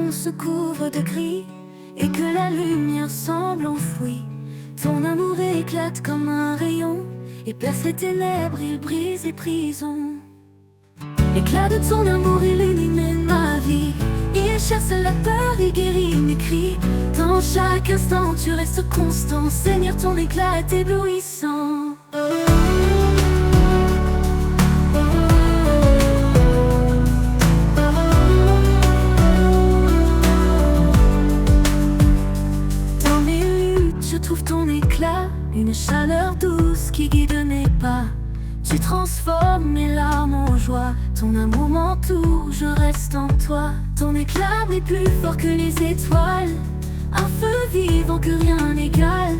monde se couvre de gris et que la lumière semble enfouie, ton amour éclate comme un rayon et perce les ténèbres, il brise les prisons. L'éclat de ton amour illumine ma vie, il chasse la peur, il guérit mes cris. Dans chaque instant tu restes constant, Seigneur, ton éclat est éblouissant. Dans mes luttes je trouve ton éclat, une chaleur douce qui guide mes pas. Tu transformes mes larmes en joie, ton amour m'entoure, je reste en toi. Ton éclat brille plus fort que les étoiles, un feu vivant que rien n'égale.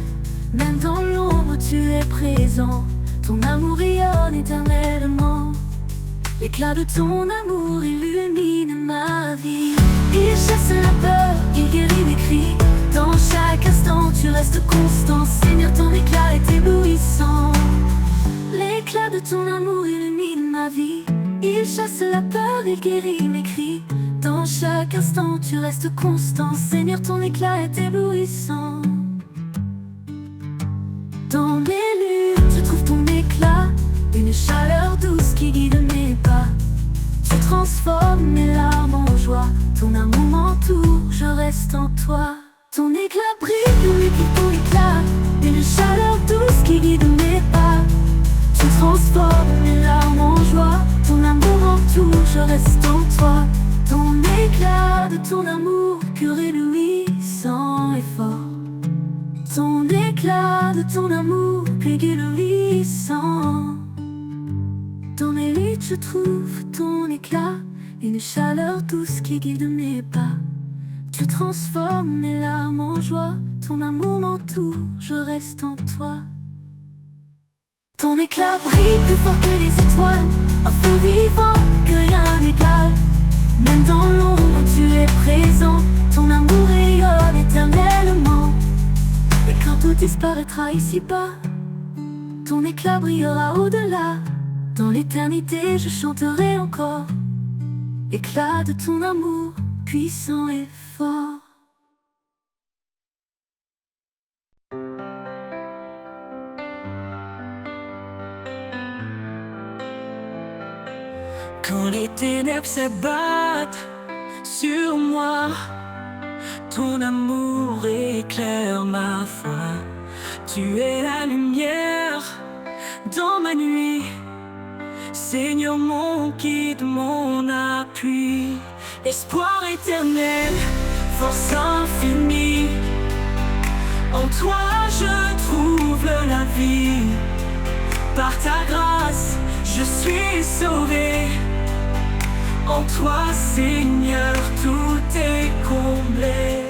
Même dans l'ombre tu es présent, ton amour rayonne éternellement. L'éclat de ton amour illumine ma vie, il chasse la peur, il guérit mes cris. Dans chaque instant tu restes constant, Seigneur, ton éclat est éblouissant. L'éclat de ton amour illumine ma vie, il chasse la peur, il guérit mes cris. Dans chaque instant tu restes constant, Seigneur, ton éclat est éblouissant. Dans mes luttes je trouve ton éclat, une chaleur douce qui guide mes pas. Tu transformes mes larmes en joie, ton amour m'entoure, je reste en toi. Ton éclat brille, plus que ton éclat, une chaleur douce qui guide mes pas. Tu transformes mes larmes en joie, ton amour m'entoure, je reste en toi. Ton éclat de ton amour pur et éblouissant et fort. Ton éclat de ton amour pur et éblouissant. Dans mes luttes je trouve ton éclat, une chaleur douce qui guide mes pas. Tu transformes mes larmes en joie, ton amour m'entoure, je reste en toi. Ton éclat brille plus fort que les étoiles, un feu vivant que rien n'égale. Même dans l'ombre tu es présent, ton amour rayonne éternellement. Et quand tout disparaîtra ici-bas, ton éclat brillera au-delà. Dans l'éternité je chanterai encore, éclat de ton amour puissant et fort. Quand les ténèbres s'abattent sur moi, ton amour éclaire ma foi. Tu es la lumière dans ma nuit, Seigneur, mon guide, mon appui. Espoir éternel, force infinie, en toi je trouve la vie. Par ta grâce je suis sauvé, en toi Seigneur tout est comblé.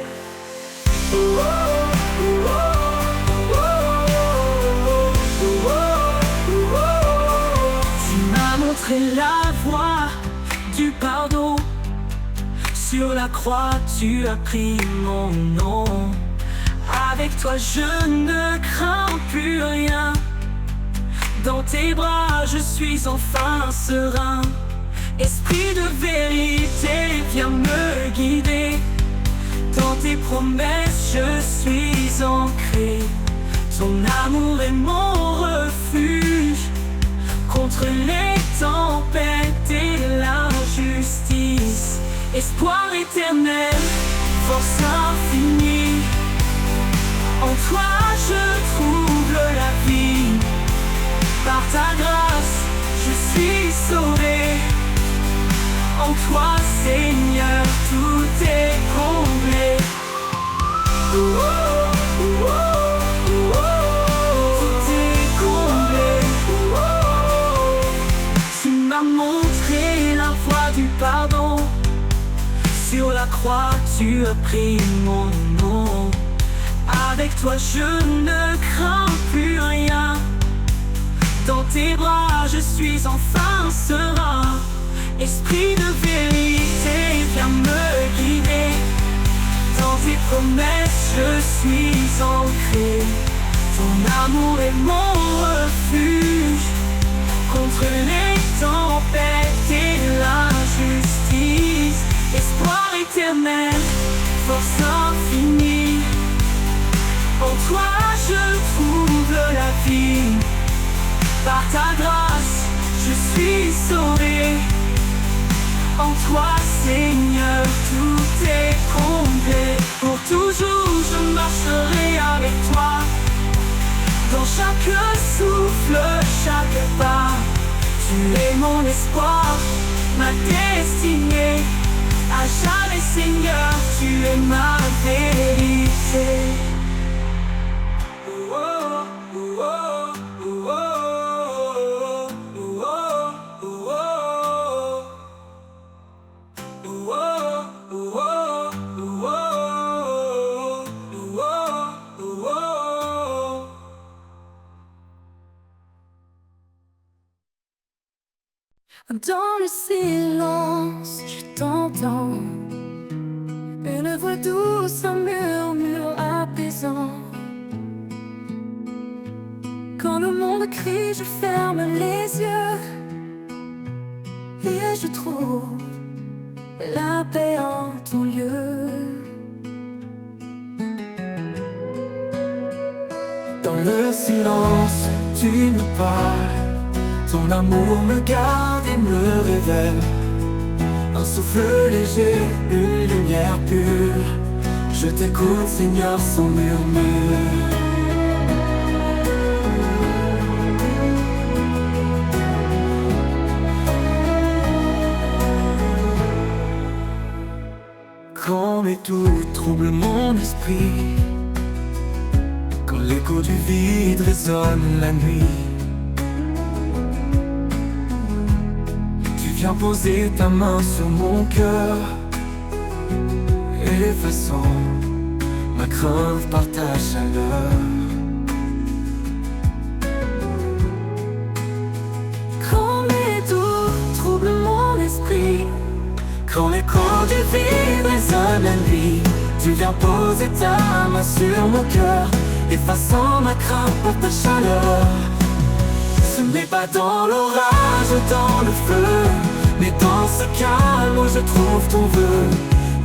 Tu m'as montré la voie du pardon, sur la croix tu as pris mon nom. Avec toi je ne crains plus rien, dans tes bras je suis enfin serein. Esprit de vérité, viens me guider, dans tes promesses je suis ancré. Ton amour est mon refuge, contre les tempêtes et l'injustice. Espoir éternel, force infinie, en toi je trouve la vie. Par ta grâce je suis sauvé, en toi Seigneur tout est comblé. Tout est comblé. Tu m'as montré la voie du pardon, sur la croix tu as pris mon nom. Avec toi je ne crains plus rien, dans tes bras je suis enfin serein. Esprit de vérité, viens me guider, dans tes promesses je suis ancré. Ton amour est mon refuge, contre les tempêtes et l'injustice. Espoir éternelle, force infinie. En toi je trouve la vie. Par ta grâce, je suis sauvé. En toi, Seigneur, tout est complet. Pour toujours, je marcherai avec toi. Dans chaque souffle, chaque pas, tu es mon espoir, ma destinée. À jamais, Seigneur, tu es ma vérité. Dans le silence, je t'entends. Une voix douce, un murmure apaisant. Quand le monde crie, je ferme les yeux et je trouve la paix en ton lieu. Dans le silence, tu me parles. Ton amour me garde et me révèle. Un souffle léger, une lumière pure. Je t'écoute, Seigneur, sans murmure. Quand mes doutes troublent mon esprit, quand l'écho du vide résonne la nuit, viens poser ta main sur mon cœur, effaçant ma crainte par ta chaleur. Quand mes doutes troublent mon esprit, quand l'écho du vide résonne la nuit, tu viens poser ta main sur mon cœur, effaçant ma crainte par ta chaleur. Ce n'est pas dans l'orage, dans le feu, mais dans ce calme où je trouve ton vœu.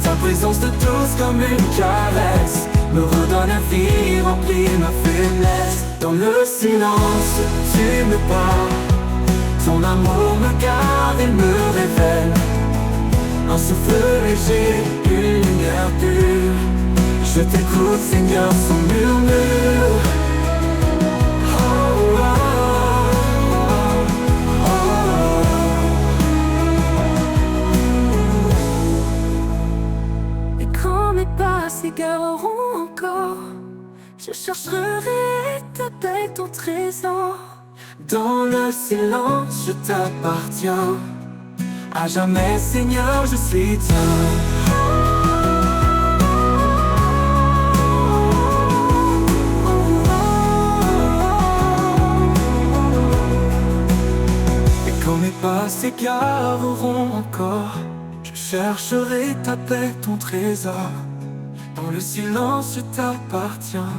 Ta présence de douce comme une caresse me redonne la vie, remplit ma faiblesse. Dans le silence, tu me parles. Ton amour me garde et me révèle. Un souffle léger, une lumière pure. Je t'écoute, Seigneur, sans murmure. s'égareront encore, je chercherai ta paix, ton trésor. Dans le silence, je t'appartiens. À jamais, Seigneur, je suis tien. Et quand mes pas s'égareront encore, je chercherai ta paix, ton trésor. Dans le silence, je t'appartiens.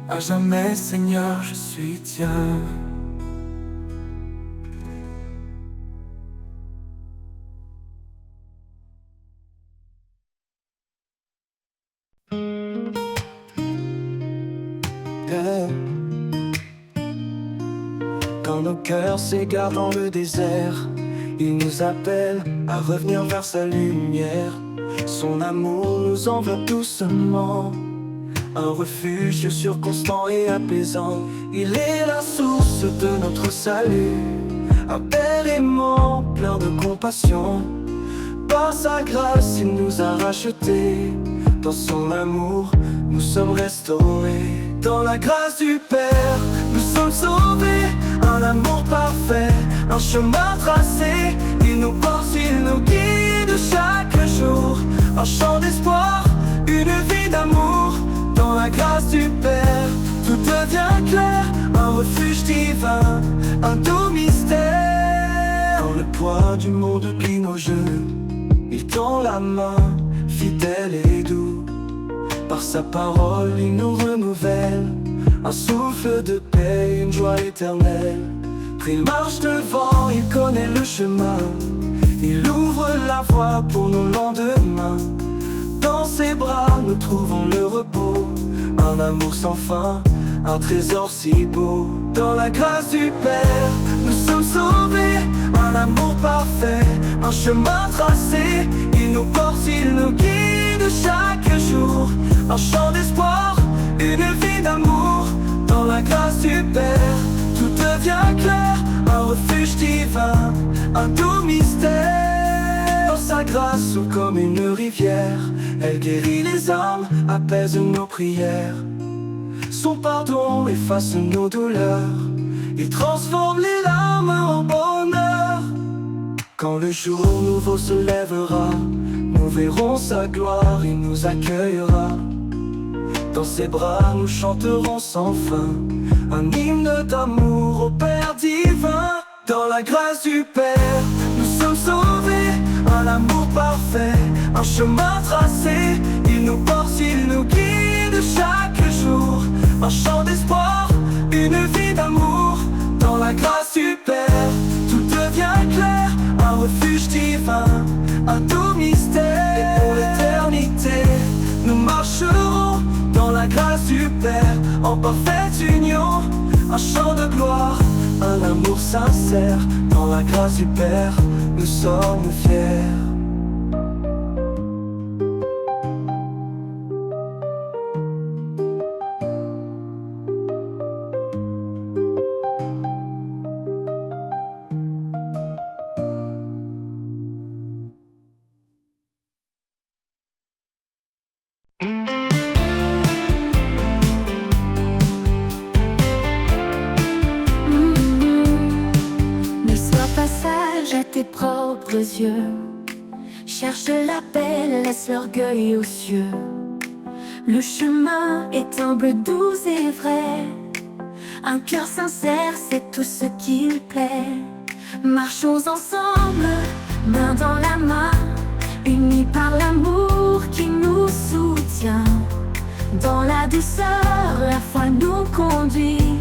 À jamais, Seigneur, je suis tien. Quand nos cœurs s'égarent dans le désert, il nous appelle à revenir vers sa lumière. Son amour nous enveloppe doucement, un refuge sûr, constant et apaisant. Il est la source de notre salut, un bel aimant plein de compassion. Par sa grâce, il nous a rachetés. Dans son amour, nous sommes restaurés. Dans la grâce du Père, nous sommes sauvés. Un amour parfait, un chemin tracé. Il nous porte, il nous guide chaque jour. Un chant d'espoir, une vie d'amour. Dans la grâce du Père, tout devient clair. Un refuge divin, un doux mystère. Quand le poids du monde plie nos genoux, il tend la main, fidèle et doux. Par sa parole, il nous renouvelle. Un souffle de paix, une joie éternelle. Il marche devant, il connaît le chemin. Il ouvre la voie pour nos lendemains. Dans ses bras nous trouvons le repos. Un amour sans fin, un trésor si beau. Dans la grâce du Père, nous sommes sauvés. Un amour parfait, un chemin tracé. Il nous porte, il nous guide chaque jour. Un chant d'espoir, une vie d'amour. Dans la grâce du Père, tout devient clair. Un refuge divin, un doux mystère. Sa grâce souffle comme une rivière. Elle guérit les âmes, apaise nos prières. Son pardon efface nos douleurs. Il transforme les larmes en bonheur. Quand le jour nouveau se lèvera, nous verrons sa gloire, il nous accueillera. Dans ses bras nous chanterons sans fin, un hymne d'amour au Père divin. Dans la grâce du Père, nous sommes sauvés. Un amour parfait, un chemin tracé. Il nous porte, il nous guide chaque jour. Un chant d'espoir, une vie d'amour. Dans la grâce du Père, tout devient clair. Un refuge divin, un doux mystère. Et pour l'éternité, nous marcherons dans la grâce du Père, en parfaite union. Un chant de gloire, un amour sincère. Dans la grâce du Père, nous sommes fiers. À tes propres yeux, cherche la paix, laisse l'orgueil aux cieux. Le chemin est humble, doux et vrai. Un cœur sincère, c'est tout ce qu'il plaît. Marchons ensemble, main dans la main, unis par l'amour qui nous soutient. Dans la douceur, la foi nous conduit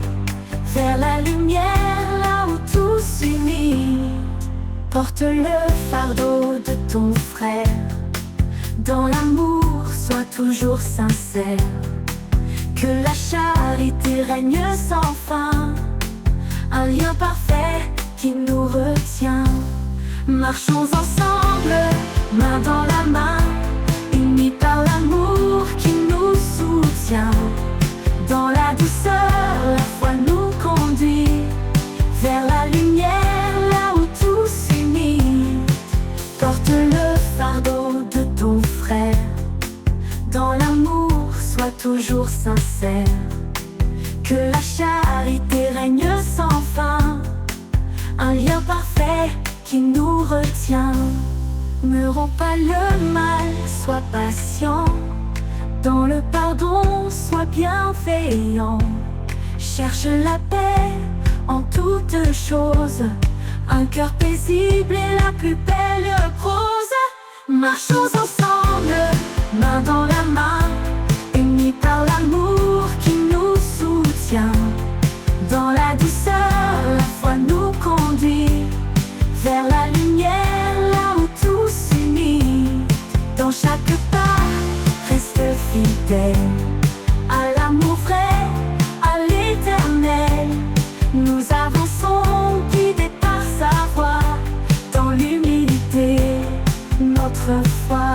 vers la lumière, là où tout s'unit. Porte le fardeau de ton frère. Dans l'amour, sois toujours sincère. Que la charité règne sans fin. Un lien parfait qui nous retient. Marchons ensemble, main dans la main, unis par l'amour qui nous soutient. Dans la douceur, la foi nous conduit vers la lumière, là où tout s'unit. Porte le fardeau de ton frère. Dans l'amour, sois toujours sincère. Que la charité règne sans fin. Un lien parfait qui nous retient. Ne romps pas le mal, sois patient. Dans le pardon, sois bienveillant. Cherche la paix en toutes choses. Un cœur paisible est la plus belle prose. Marchons ensemble, main dans la main, unis par l'amour qui nous soutient. Dans la douceur, la foi nous conduit vers la lumière, là où tout s'unit. Dans chaque pas, reste fidèle à l'amour vrai, à l'éternel. Nous avançons guidés par sa voix. Dans l'humilité, notre foi.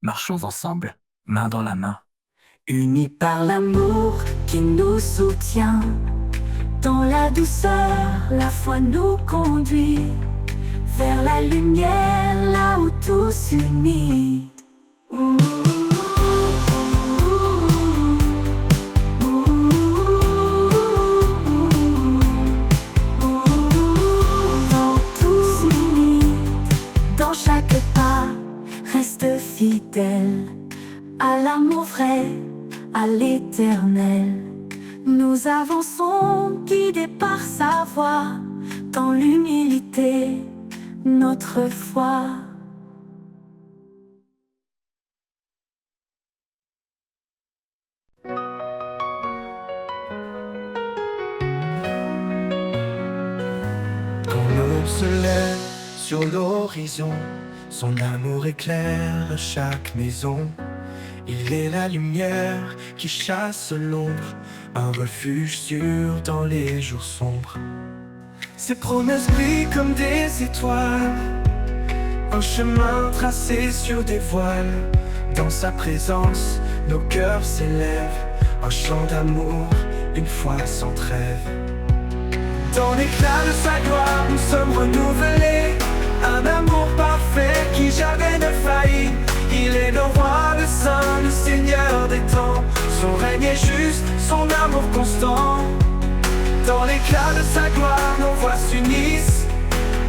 Marchons ensemble, main dans la main. Unis par l'amour qui nous soutient. Dans la douceur, la foi nous conduit vers la lumière, là où tout s'unit. Dans tout s'unit, dans chaque pas, reste fidèle à l'amour vrai, à l'éternel. Nous avançons guidés par sa voix, dans l'humilité, notre foi. Quand l'aube se lève sur l'horizon, son amour éclaire chaque maison. Il est la lumière qui chasse l'ombre, un refuge sûr dans les jours sombres. Ses promesses brillent comme des étoiles, un chemin tracé sur des voiles. Dans sa présence, nos cœurs s'élèvent, un chant d'amour, une foi sans trêve. Dans l'éclat de sa gloire, nous sommes renouvelés, un amour parfait qui jamais ne faillit. Il est le roi, le saint, le seigneur des temps. Son règne est juste, son amour constant. Dans l'éclat de sa gloire, nos voix s'unissent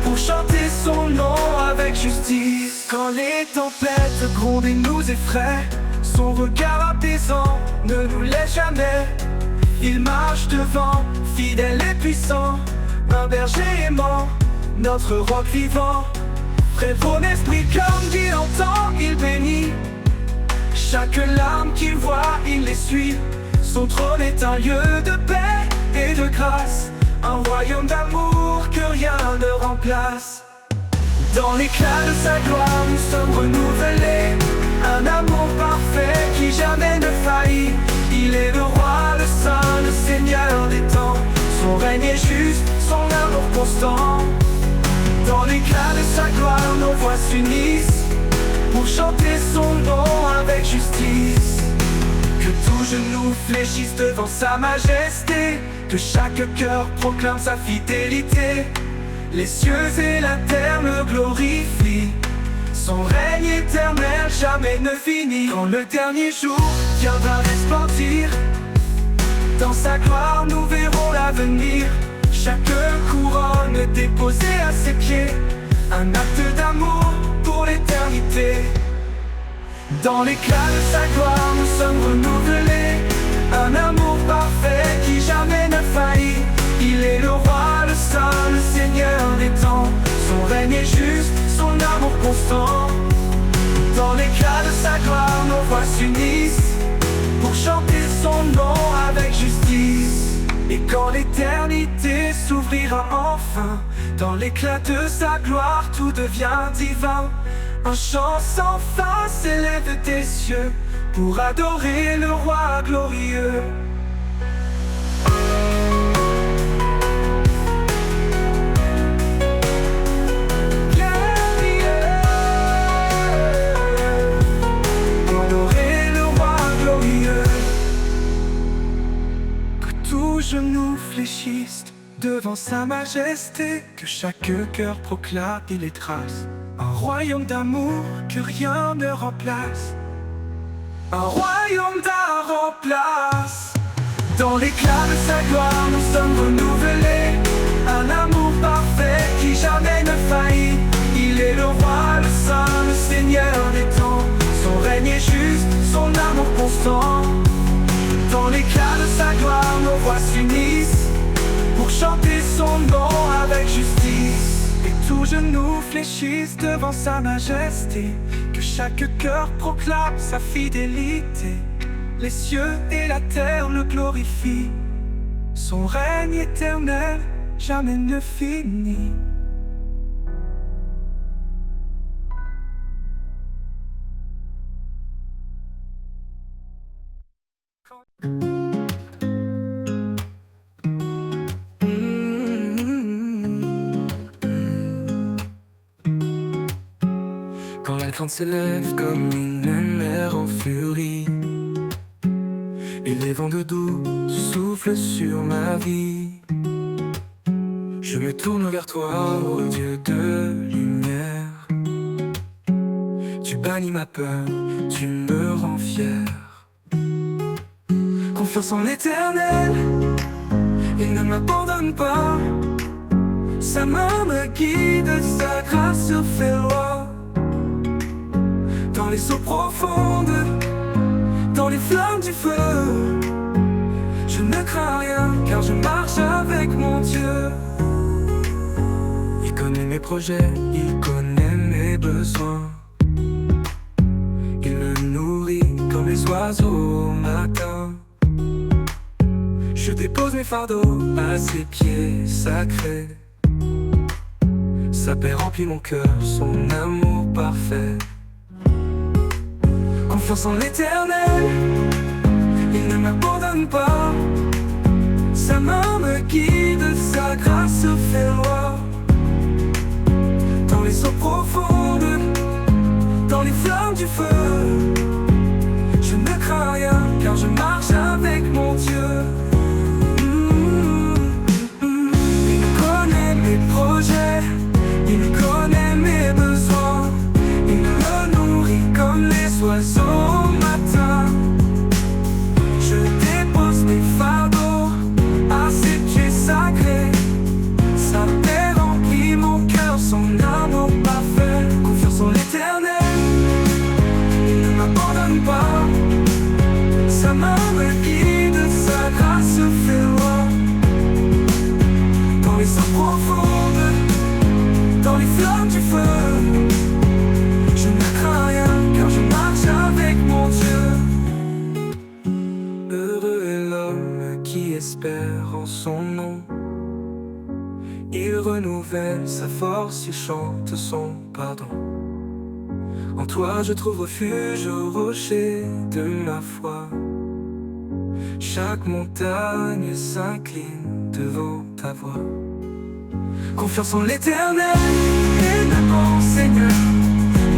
pour chanter son nom avec justice. Quand les tempêtes grondent et nous effraient, son regard apaisant ne nous laisse jamais. Il marche devant, fidèle et puissant, un berger aimant, notre roc vivant. Prévaut l'esprit comme dit longtemps, il bénit chaque larme qu'il voit, il les suit. Son trône est un lieu de paix et de grâce, un royaume d'amour que rien ne remplace. Dans l'éclat de sa gloire, nous sommes renouvelés, un amour parfait qui jamais ne faillit. Il est le roi, le saint, le seigneur des temps. Son règne est juste, son amour constant. Dans l'éclat de sa gloire, nos voix s'unissent pour chanter son nom avec justice. Que tout genou fléchisse devant sa majesté, que chaque cœur proclame sa fidélité. Les cieux et la terre le glorifient, son règne éternel jamais ne finit. Quand le dernier jour viendra resplendir, dans sa gloire nous verrons l'avenir. Chaque couronne déposée à ses pieds, un acte d'amour pour l'éternité. Dans l'éclat de sa gloire, nous sommes renouvelés, un amour parfait qui jamais ne faillit. Il est le roi, le saint, le seigneur des temps. Son règne est juste, son amour constant. Dans l'éclat de sa gloire, nos voix s'unissent pour chanter son nom avec justice. Et quand l'éternité s'ouvrira enfin, dans l'éclat de sa gloire, tout devient divin. Un chant sans fin s'élève des cieux pour adorer le roi glorieux. Adorer le roi glorieux. Que tout genou fléchisse devant sa majesté, que chaque cœur proclame et les trace. Un royaume d'amour que rien ne remplace, un royaume d'un remplace. Dans l'éclat de sa gloire, nous sommes renouvelés, un amour parfait qui jamais ne faillit. Il est le roi, le saint, le seigneur des temps. Son règne est juste, son amour constant. Dans l'éclat de sa gloire, nos voix s'unissent pour chanter son nom avec justice. Et tout genou fléchisse devant sa majesté, que chaque cœur proclame sa fidélité. Les cieux et la terre le glorifient, son règne éternel jamais ne finit. Quand la crainte s'élève comme une mer en furie, et les vents de doux soufflent sur ma vie, je me tourne vers toi, ô Dieu de lumière. Tu bannis ma peur, tu me rends fier. Confiance en l'éternel, il ne m'abandonne pas. Sa main me guide, sa grâce fait loi. Dans les eaux profondes, dans les flammes du feu, je ne crains rien, car je marche avec mon Dieu. Il connaît mes projets, il connaît mes besoins. Il me nourrit comme les oiseaux au matin. Je dépose mes fardeaux à ses pieds sacrés. Sa paix remplit mon cœur, son amour parfait. Confiance en l'Éternel, il ne m'abandonne pas. Sa main me guide, sa grâce fait loi. Dans les eaux profondes, dans les flammes du feu, je ne crains rien, car je marche avec mon Dieu. Il connaît mes projets, il connaît mes besoins. Il me nourrit comme les oiseaux au matin. Je dépose mes fardeaux à ses pieds sacrés. Sa paix remplit mon cœur, son amour parfait. Confiance en l'Éternel, il ne m'abandonne pas. Sa main me guide, sa grâce fait loi. Dans les eaux profondes, dans les flammes du feu, je ne crains rien, car je marche avec mon Dieu. Heureux est l'homme qui espère en son nom. Il renouvelle sa force, il chante son pardon. En toi je trouve refuge au rocher de ma foi. Chaque montagne s'incline devant ta voix. Confiance en l'Éternel, et maintenant Seigneur,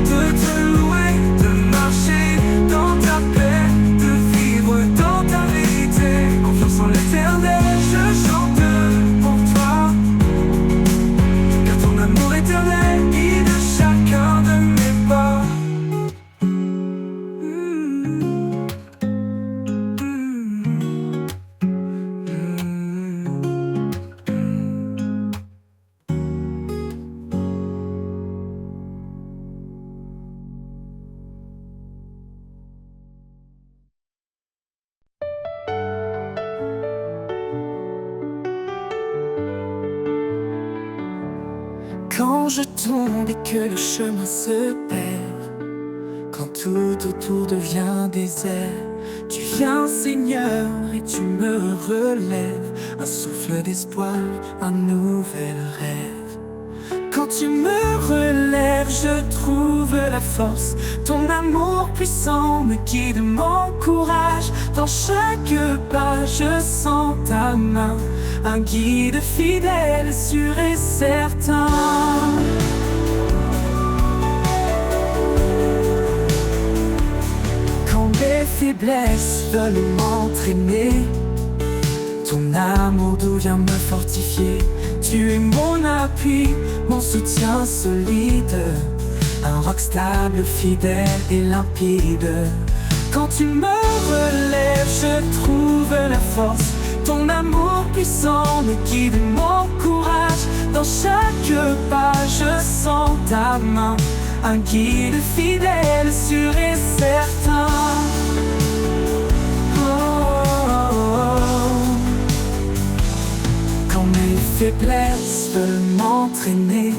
de te louer, de marcher dans ta paix, de vivre dans ta vérité. Confiance en l'Éternel, je chante pour toi, car ton amour éternel guide chacun de mes pas. Quand je tombe et que le chemin se perd, quand tout autour devient désert, tu viens Seigneur et tu me relèves. Un souffle d'espoir, un nouvel rêve. Quand tu me relèves, je trouve la force. Ton amour puissant me guide, m'encourage. Dans chaque pas, je sens ta main. Un guide fidèle, sûr et certain. Quand mes faiblesses veulent m'entraîner, ton amour doux vient me fortifier. Tu es mon appui, mon soutien solide, un roc stable, fidèle et limpide. Quand tu me relèves, je trouve la force. Ton amour puissant me guide et m'encourage. Dans chaque pas, je sens ta main. Un guide fidèle, sûr et certain. Oh, oh, oh. Quand mes faiblesses veulent m'entraîner,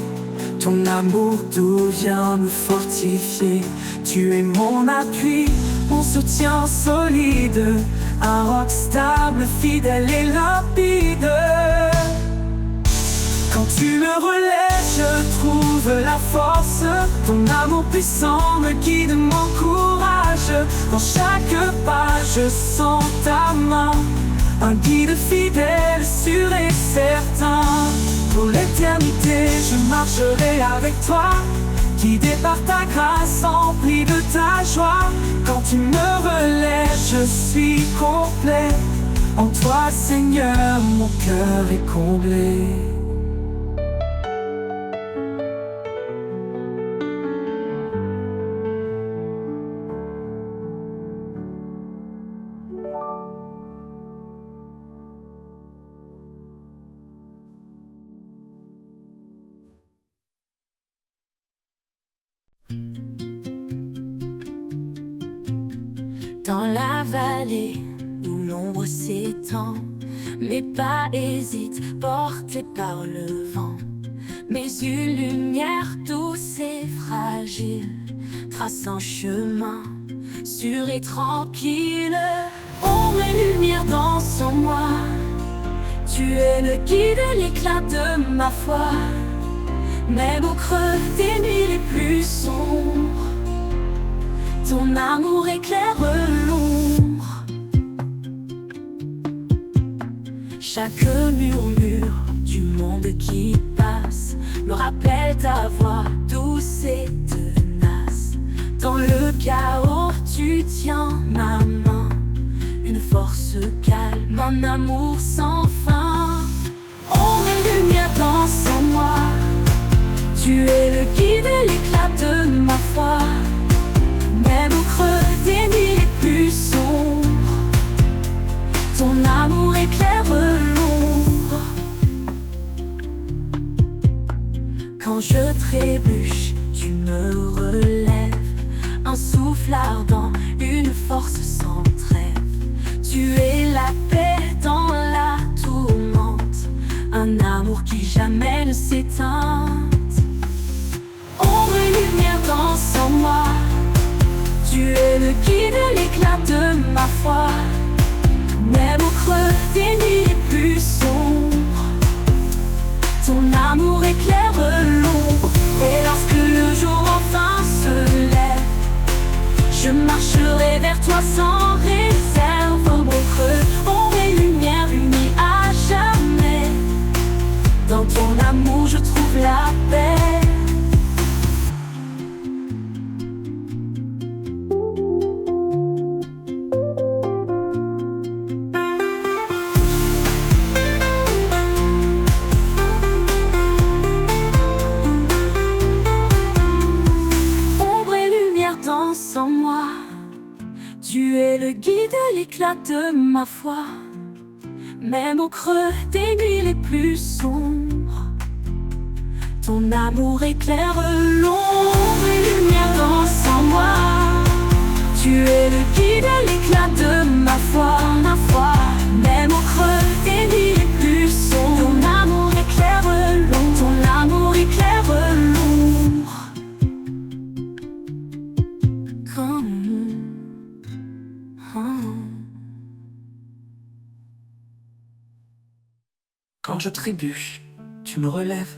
ton amour doux vient me fortifier. Tu es mon appui, mon soutien solide, un roc stable, fidèle et limpide. Quand tu me relèves, je trouve la force. Ton amour puissant me guide, m'encourage. Dans chaque pas, je sens ta main. Un guide fidèle, sûr et certain. Pour l'éternité, je marcherai avec toi, guidé par ta grâce, empli de ta joie. Quand tu me relèves, je suis complet. En toi, Seigneur, mon cœur est comblé. Dans la vallée où l'ombre s'étend, mes pas hésitent, portés par le vent. Mais une lumière douce et fragile trace un chemin sûr et tranquille. Ombre et lumière dansent en moi, tu es le guide, l'éclat de ma foi. Même au creux des nuits les plus sombres, ton amour éclaire l'ombre. Chaque murmure du monde qui passe me rappelle ta voix douce et tenace. Dans le chaos, tu tiens ma main, une force calme, un amour sans fin. Ombre et lumière dansent en moi, tu es le guide et l'éclat de ma foi. Même au creux des nuits les plus sombres, ton amour éclaire l'ombre. Quand je trébuche, tu me relèves, un souffle ardent, une force sans trêve. Tu es la paix dans la tourmente, un amour qui jamais ne s'éteint. Ombre et lumière dansent en moi, tu es le guide et l'éclat de ma foi. Même au creux des nuits les plus sombres, ton amour éclaire l'ombre. Et lorsque le jour enfin se lève, je marcherai vers toi sans réserve. Au creux, ombre et lumière unis à jamais. Dans ton amour je trouve la paix. Sans moi, tu es le guide, l'éclat de ma foi. Même au creux des nuits les plus sombres, ton amour éclaire l'ombre et lumière dansent en moi. Tu es le guide, l'éclat de ma foi, ma foi. Même au creux des nuits les plus sombres, ton amour éclaire l'ombre, ton amour éclaire l'ombre. Quand je trébuche, tu me relèves,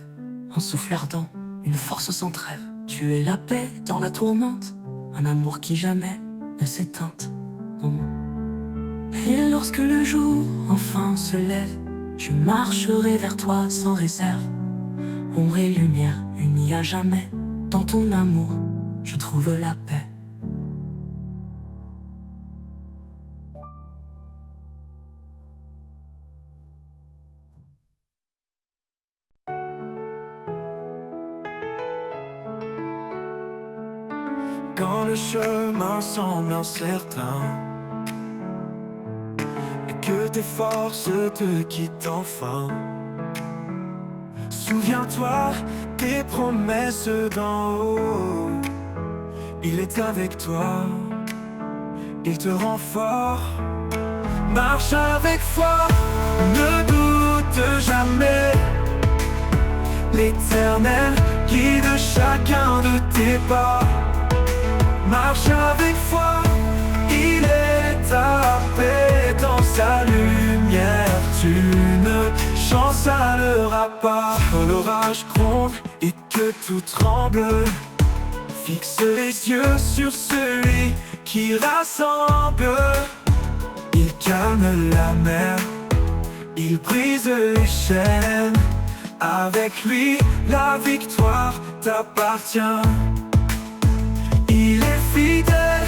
un souffle ardent, une force sans trêve. Tu es la paix dans la tourmente, un amour qui jamais ne s'éteint. Et lorsque le jour enfin se lève, je marcherai vers toi sans réserve. Ombre et lumière unis à jamais, dans ton amour je trouve la paix. Quand le chemin semble incertain et que tes forces te quittent enfin, souviens-toi des promesses d'en haut. Il est avec toi, il te rend fort. Marche avec foi, ne doute jamais. L'Éternel guide chacun de tes pas. Marche avec foi, il est ta paix. Dans sa lumière, tu ne chancelleras pas. Quand l'orage gronde et que tout tremble, fixe les yeux sur celui qui rassemble. Il calme la mer, il brise les chaînes. Avec lui, la victoire t'appartient. Il est fidèle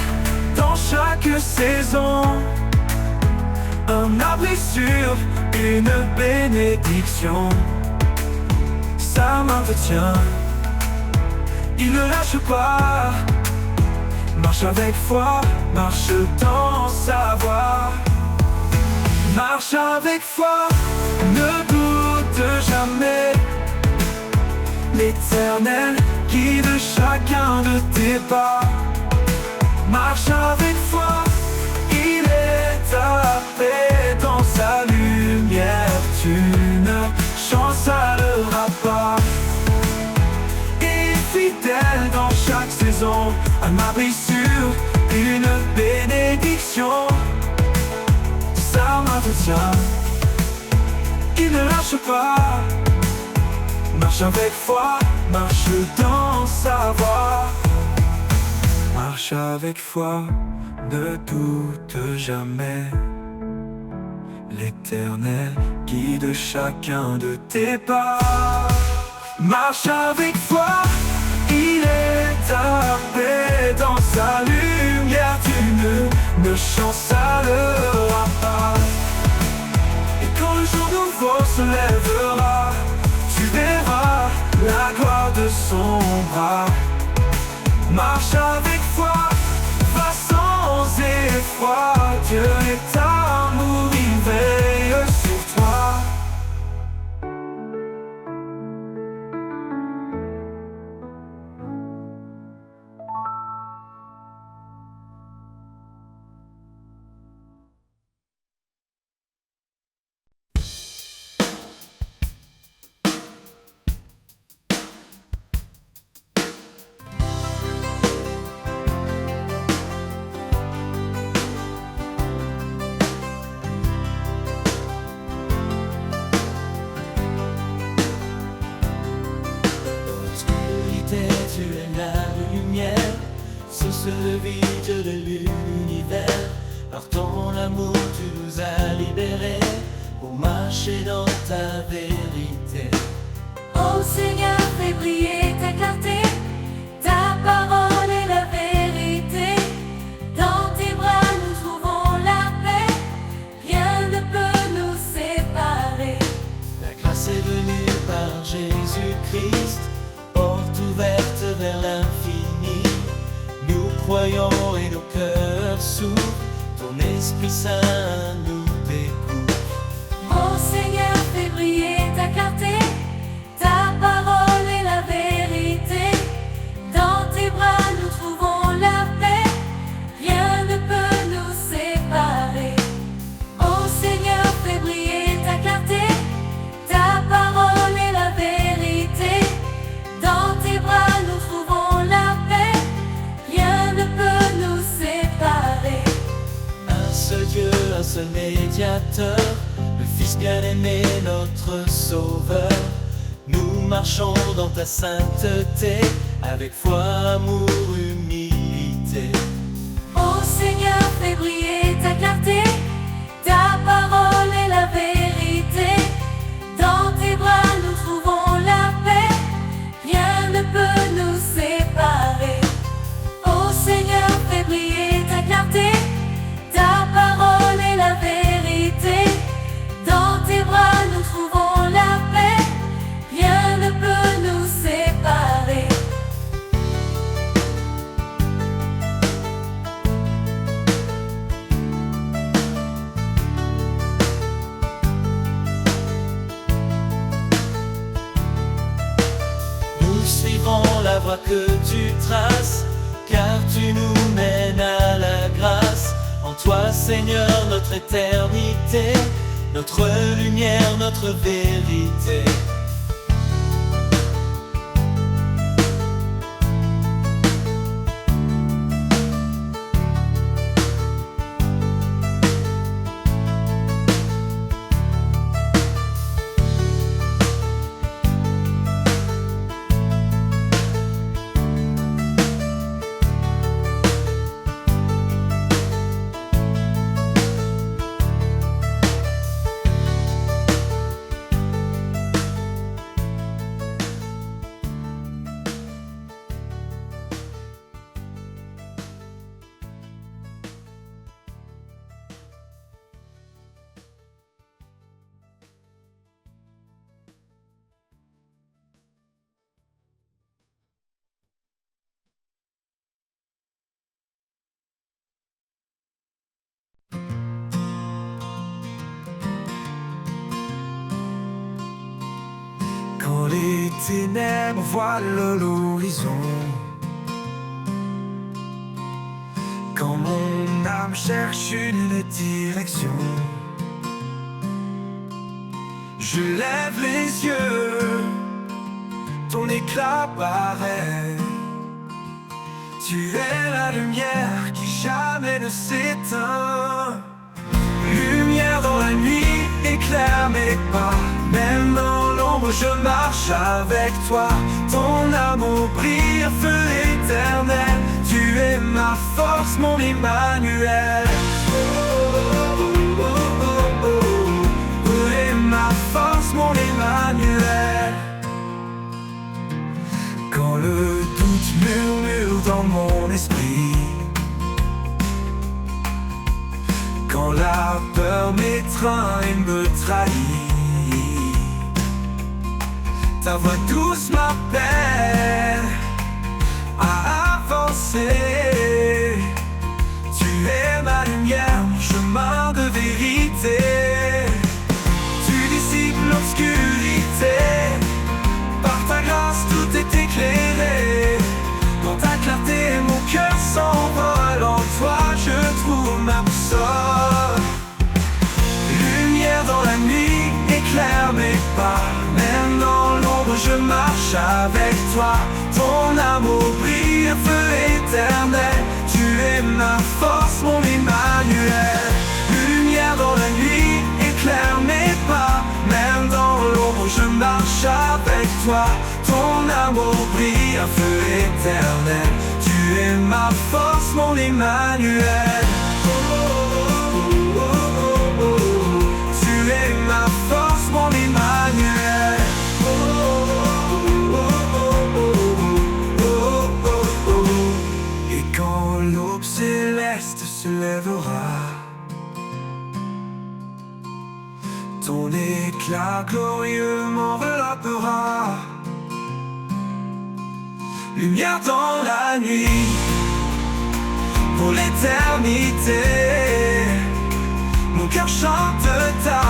dans chaque saison, un abri sûr, une bénédiction. Sa main te tient, il ne lâche pas. Marche avec foi, marche dans sa voie. Marche avec foi, ne doute jamais. L'Éternel guide chacun de tes pas. Marche avec foi, il est ta paix, dans sa lumière, tu ne chancelleras pas. Et fidèle dans chaque saison, un abri sûr, une bénédiction. Ça m'entretient, il ne lâche pas. Marche avec foi, marche dans sa voie. Marche avec foi, ne doute jamais. L'Éternel guide chacun de tes pas. Marche avec foi, il est ta paix, dans sa lumière tu ne chancelleras pas. Et quand le jour nouveau se lèvera, tu verras la gloire de son bras. Marche avec foi, va sans effroi, Dieu est amour, il veille sur toi. Tu es la lumière, source de vie de l'univers. Par ton amour tu nous as libérés pour marcher dans ta vérité. Ô Seigneur, fais briller ta clarté, ta parole est la vérité. Dans tes bras nous trouvons la paix, rien ne peut nous séparer. La grâce est venue par Jésus-Christ, porte ouverte vers l'infini. Nous croyons et nos cœurs s'ouvrent, ton Esprit Saint nous découvre. Ô Seigneur, fais briller ta clarté, ta parole est la vérité. Dans tes bras nous trouvons la paix, rien ne peut nous séparer. Ô Seigneur, fais briller ta clarté, ta parole est la vérité. Dans tes bras nous trouvons la paix, rien ne peut nous séparer. Un seul Dieu, un seul médiateur, le Fils bien-aimé, notre Sauveur. Nous marchons dans ta sainteté, avec foi, amour, humilité. Ô Seigneur, fais briller ta clarté, ta parole est la vérité. Dans tes bras nous trouvons la paix, rien ne peut nous séparer. Ô Seigneur, fais briller ta clarté, ta parole est la vérité. Dans tes bras nous trouvons la paix, rien ne peut nous séparer. Nous suivrons la voie que tu traces, car tu nous mènes à la grâce. En toi, Seigneur, notre éternité, notre lumière, notre vérité. Quand les ténèbres voilent l'horizon, quand mon âme âme cherche une direction. Je lève les yeux, ton éclat paraît. Tu es la lumière qui jamais ne s'éteint. Lumière dans la nuit, éclaire mes pas. Même dans l'ombre je marche avec toi. Ton amour brille, feu éternel. Tu es ma force, mon Emmanuel. Tu es ma force, mon Emmanuel. Quand le doute murmure dans mon esprit, quand la peur m'étreint et me trahit, ta voix douce m'appelle à avancer. Tu es ma lumière, mon chemin de vérité. Tu dissipes l'obscurité. Par ta grâce tout est éclairé. Dans ta clarté mon cœur s'envole. En toi je trouve ma boussole. Lumière dans la nuit, éclaire mes pas. Même dans l'ombre je marche avec toi. Ton amour brille, feu éternel. Tu es ma force, mon Emmanuel. Lumière dans la nuit, éclaire mes pas. Même dans l'ombre je marche avec toi. Ton amour brille, un feu éternel. Tu es ma force, mon Emmanuel. Tu es ma force, mon Emmanuel. Et quand l'aube céleste se lèvera, ton éclat glorieux m'enveloppera. Lumière dans la nuit, pour l'éternité. Mon cœur chante ta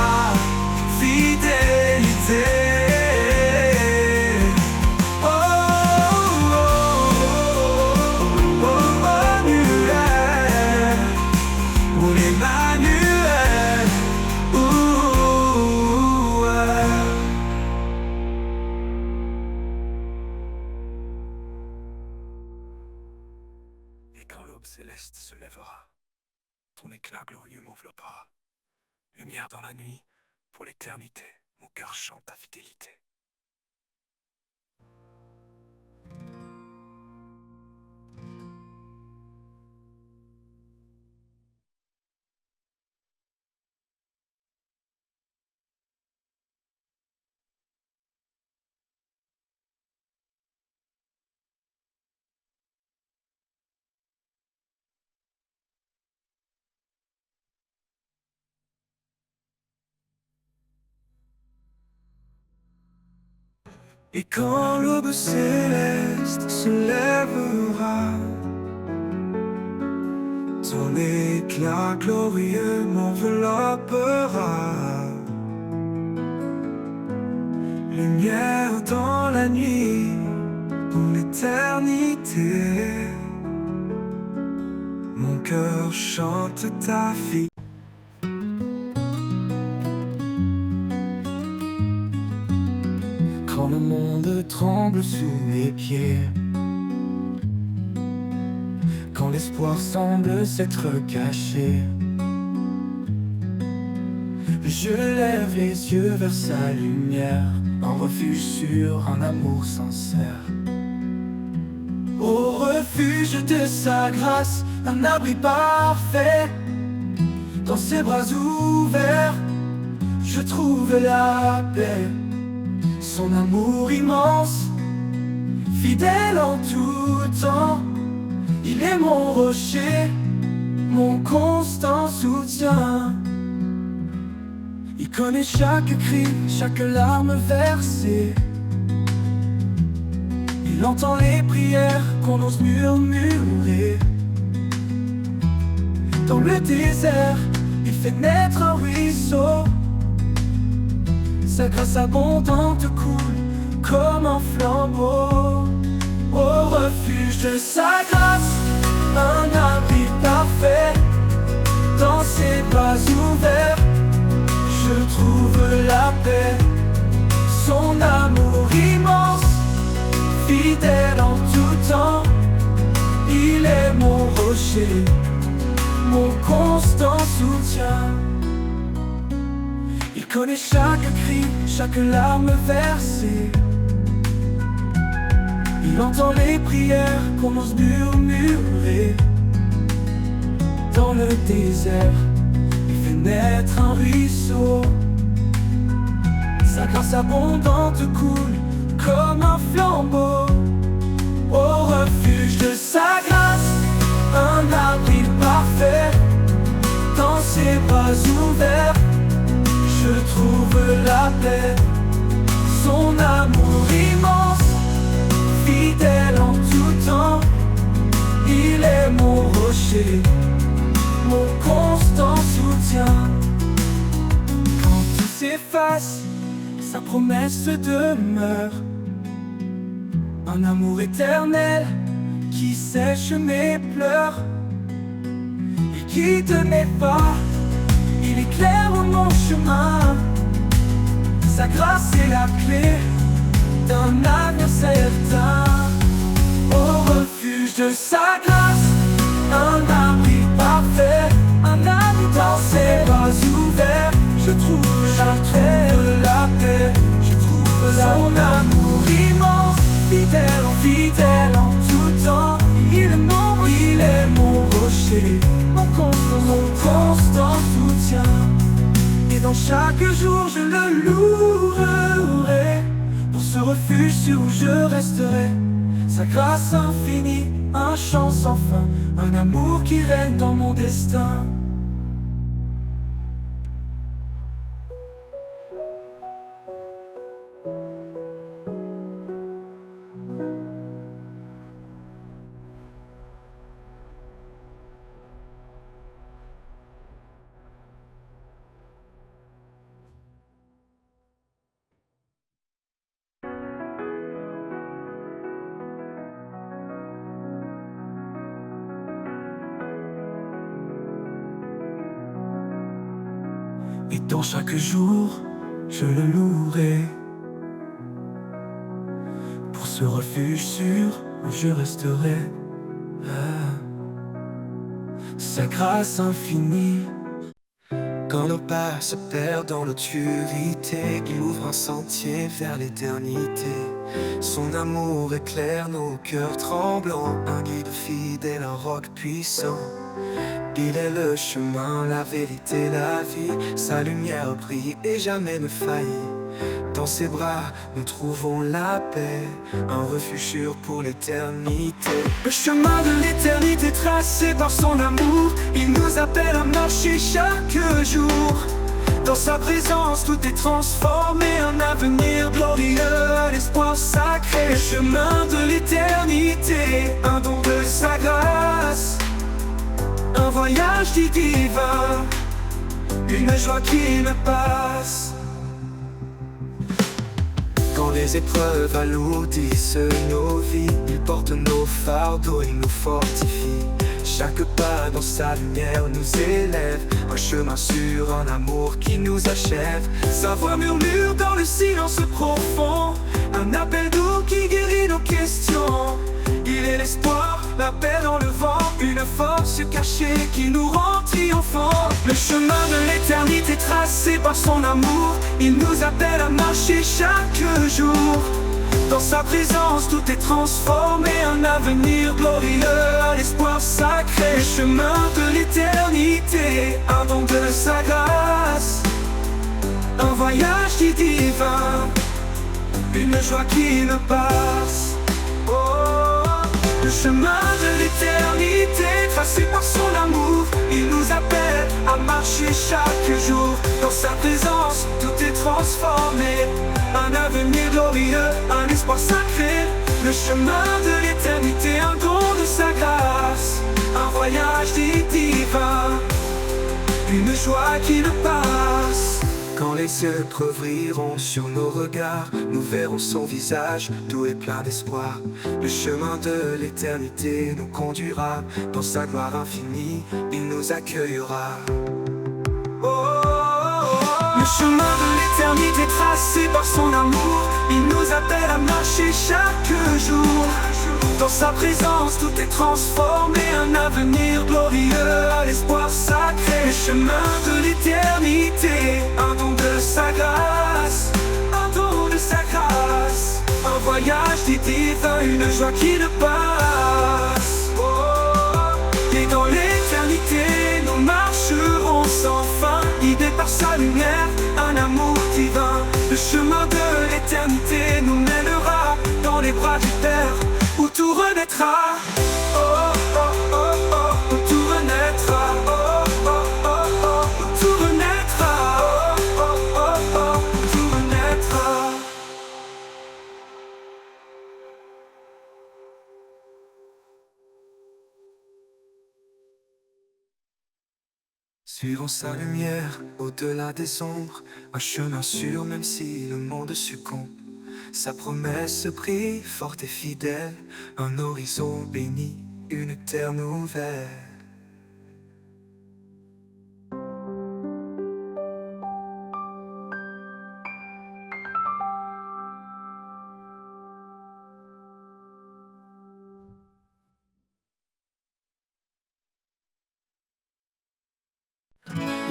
fidélité. Oh, oh, oh, oh, Emmanuel, mon Emmanuel. Et quand l'aube céleste se lèvera, ton éclat glorieux m'enveloppera. Lumière dans la nuit, pour l'éternité, mon cœur chante ta fidélité. Et quand l'aube céleste se lèvera, ton éclat glorieux m'enveloppera. Lumière dans la nuit, pour l'éternité. Mon cœur chante ta fille. Quand le monde tremble sous mes pieds, quand l'espoir semble s'être caché, je lève les yeux vers sa lumière, un refuge sûr, un amour sincère. Au refuge de sa grâce, un abri parfait. Dans ses bras ouverts, je trouve la paix. Son amour immense, fidèle en tout temps. Il est mon rocher, mon constant soutien. Il connaît chaque cri, chaque larme versée. Il entend les prières qu'on ose murmurer. Dans le désert, il fait naître un ruisseau. Sa grâce abondante coule comme un flambeau. Au refuge de sa grâce, un abri parfait. Dans ses bras ouverts, je trouve la paix. Son amour immense, fidèle en tout temps. Il est mon rocher, mon constant soutien. Il connaît chaque cri, chaque larme versée. Il entend les prières qu'on ose murmurer. Dans le désert, il fait naître un ruisseau. Sa grâce abondante coule comme un flambeau. Au refuge de sa grâce, un abri parfait. Dans ses bras ouverts, je trouve la paix. Son amour immense, fidèle en tout temps. Il est mon rocher, mon constant soutien. Quand tout s'efface, sa promesse demeure. Un amour éternel qui sèche mes pleurs. Il guide mes pas, il éclaire mon chemin. Sa grâce est la clé d'un avenir certain. Au refuge de sa grâce, un abri parfait. Un ami dans ses bras ouverts, je trouve la paix. Je trouve son amour immense, fidèle en tout temps. Il est mon rocher, mon constant soutien. Et dans chaque jour je le louerai. Pour ce refuge sûr où je resterai. Sa grâce infinie, un chant sans fin. Un amour qui règne dans mon destin. Et dans chaque jour, je le louerai. Pour ce refuge sûr où je resterai. Sa grâce infinie. Quand nos pas se perdent dans l'obscurité, il ouvre un sentier vers l'éternité. Son amour éclaire nos cœurs tremblants. Un guide fidèle, un roc puissant. Il est le chemin, la vérité, la vie. Sa lumière brille et jamais ne faillit. Dans ses bras, nous trouvons la paix. Un refuge sûr pour l'éternité. Le chemin de l'éternité tracé par son amour. Il nous appelle à marcher chaque jour. Dans sa présence, tout est transformé. Un avenir glorieux, un espoir sacré. Le chemin de l'éternité, un don de sa grâce. Un voyage divin, une joie qui ne passe. Quand les épreuves alourdissent nos vies, il porte nos fardeaux, il nous fortifie. Chaque pas dans sa lumière nous élève. Un chemin sûr, un amour qui nous achève. Sa voix murmure dans le silence profond. Un appel doux qui guérit nos questions. Il est l'espoir, la paix dans le vent. Une force cachée qui nous rend triomphants. Le chemin de l'éternité tracé par son amour. Il nous appelle à marcher chaque jour. Dans sa présence tout est transformé. Un avenir glorieux, un espoir sacré. Le chemin de l'éternité, un don de sa grâce. Un voyage divin, une joie qui ne passe. Le chemin de l'éternité, tracé par son amour. Il nous appelle à marcher chaque jour. Dans sa présence, tout est transformé. Un avenir glorieux, un espoir sacré. Le chemin de l'éternité, un don de sa grâce. Un voyage divin, une joie qui ne passe. Quand les épreuves riront sur nos regards, nous verrons son visage doux et plein d'espoir. Le chemin de l'éternité nous conduira, dans sa gloire infinie, il nous accueillera. Le chemin de l'éternité tracé par son amour, il nous appelle à marcher chaque jour. Dans sa présence tout est transformé, un avenir glorieux à l'espoir sacré. Le chemin de l'éternité, un don de sa grâce, un don de sa grâce. Un voyage divin, une joie qui ne passe. Et dans l'éternité, nous marcherons sans fin, guidés par sa lumière, un amour divin. Le chemin de l'éternité nous mènera dans les bras du Père, où tout renaîtra. Oh, oh, oh, oh, où tout renaîtra. Oh, oh, oh, oh, où tout renaîtra. Oh, oh, oh, oh, où tout renaîtra. Suivons sa lumière au-delà des ombres, un chemin sûr même si le monde succombe. Sa promesse brille forte et fidèle, un horizon béni, une terre nouvelle.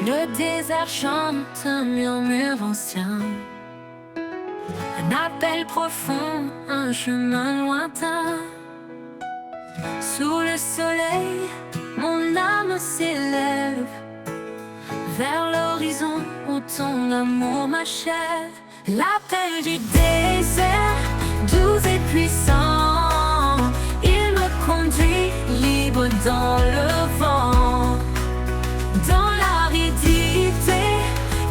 Le désert chante un murmure ancien, un appel profond, un chemin lointain. Sous le soleil, mon âme s'élève vers l'horizon où ton amour m'achève. L'appel du désert, doux et puissant, il me conduit libre dans le vent. Dans l'aridité,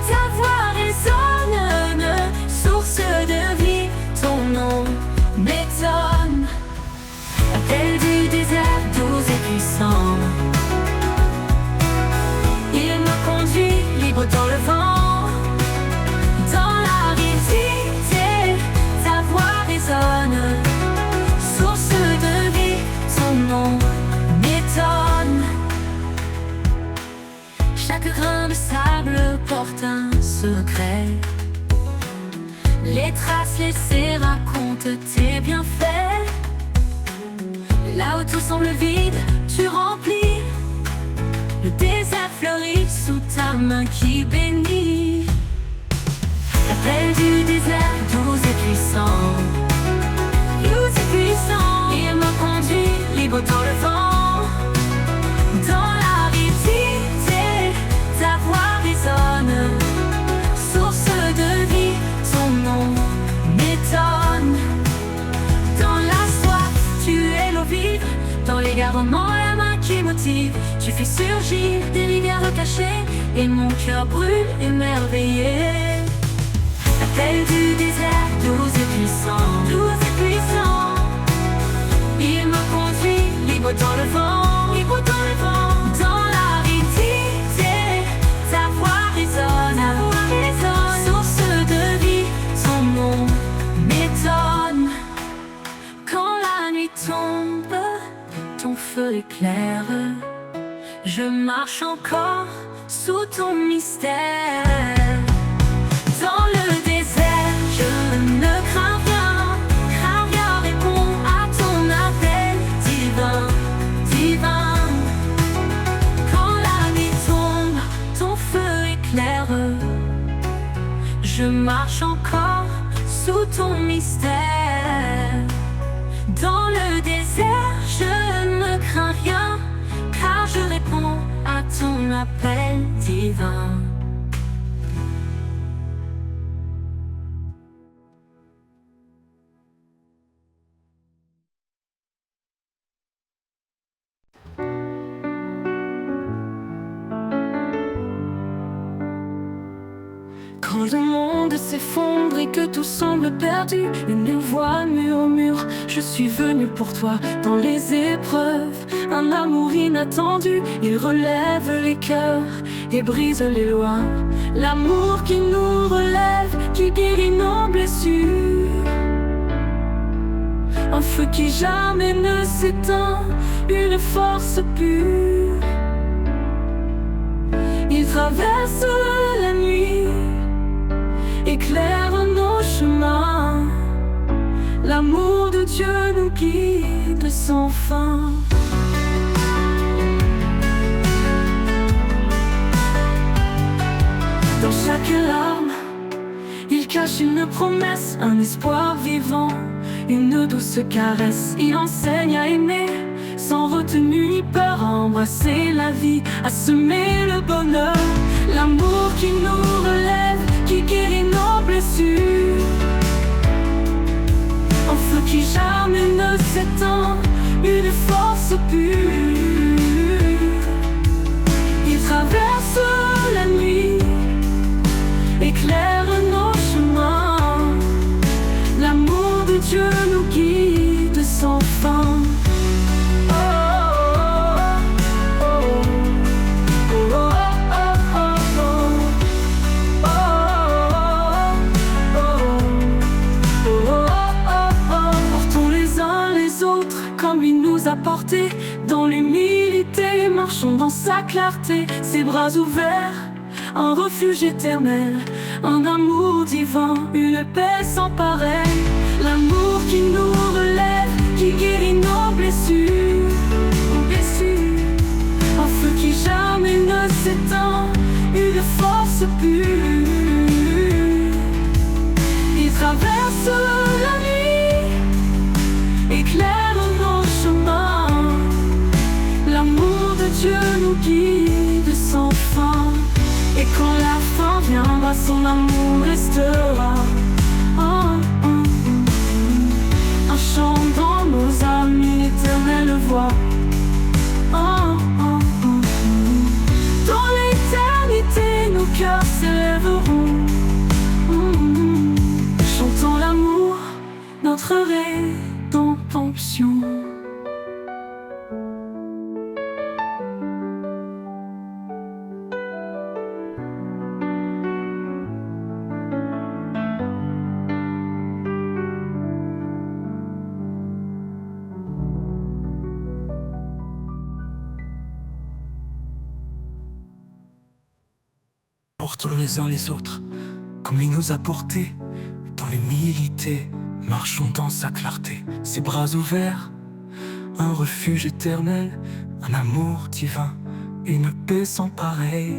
ta voix résonne, source de vie, ton nom m'étonne. Appel du désert, doux et puissant, il me conduit libre dans le vent. Dans l'aridité, ta voix résonne, source de vie, ton nom m'étonne. Chaque grain de sable porte un secret, les traces laissées racontent tes bienfaits. Là où tout semble vide, tu remplis. Le désert fleurit sous ta main qui bénit. L'appel du désert, doux et puissant, il me conduit libre dans le vent. Dans l'aridité, ta voix résonne, source de vie, ton nom m'étonne. Dans la soif, tu es l'eau vive, dans l'égarement, la main qui motive. Tu fais surgir des rivières cachées, et mon cœur brûle émerveillé. L'appel du désert, doux et puissant, il me conduit libre dans le vent, libre dans le vent. Dans l'aridité, ta voix résonne, source de vie, ton nom m'étonne. Quand la nuit tombe, ton feu éclaire, je marche encore sous ton mystère. Dans le désert, je ne crains rien répond à ton appel divin, divin. Quand la nuit tombe, ton feu éclaire, je marche encore sous ton mystère. Dans le désert, je ne crains rien, car je réponds à ton appel divin. Quand le monde s'effondre et que tout semble perdu, une voix murmure, je suis venu pour toi. Dans les épreuves, un amour inattendu, il relève les cœurs et brise les lois. L'amour qui nous relève, qui guérit nos blessures. Un feu qui jamais ne s'éteint, une force pure. Il traverse la nuit, éclaire nos chemins. L'amour de Dieu nous guide sans fin. Dans chaque larme, il cache une promesse, un espoir vivant, une douce caresse. Il enseigne à aimer, sans retenue ni peur, à embrasser la vie, à semer le bonheur. L'amour qui nous relève, qui guérit nos blessures. Un feu qui jamais ne s'éteint, une force pure. Il traverse la nuit, éclaire nos chemins. L'amour de Dieu nous guide sans fin. Porté dans l'humilité, marchons dans sa clarté, ses bras ouverts, un refuge éternel, un amour divin, une paix sans pareil. L'amour qui nous relève, qui guérit nos blessures, un feu qui jamais ne s'éteint, une force pure. Il traverse la nuit, éclaire nos chemins. L'amour de Dieu nous guide sans fin. Et quand la fin viendra, son amour restera. Un chant dans nos âmes, une éternelle voix. Dans l'éternité, nos cœurs s'élèveront. Chantons l'amour, notre rédemption. Portons les uns les autres, comme il nous a portés. Dans l'humilité, marchons dans sa clarté. Ses bras ouverts, un refuge éternel, un amour divin, une paix sans pareil.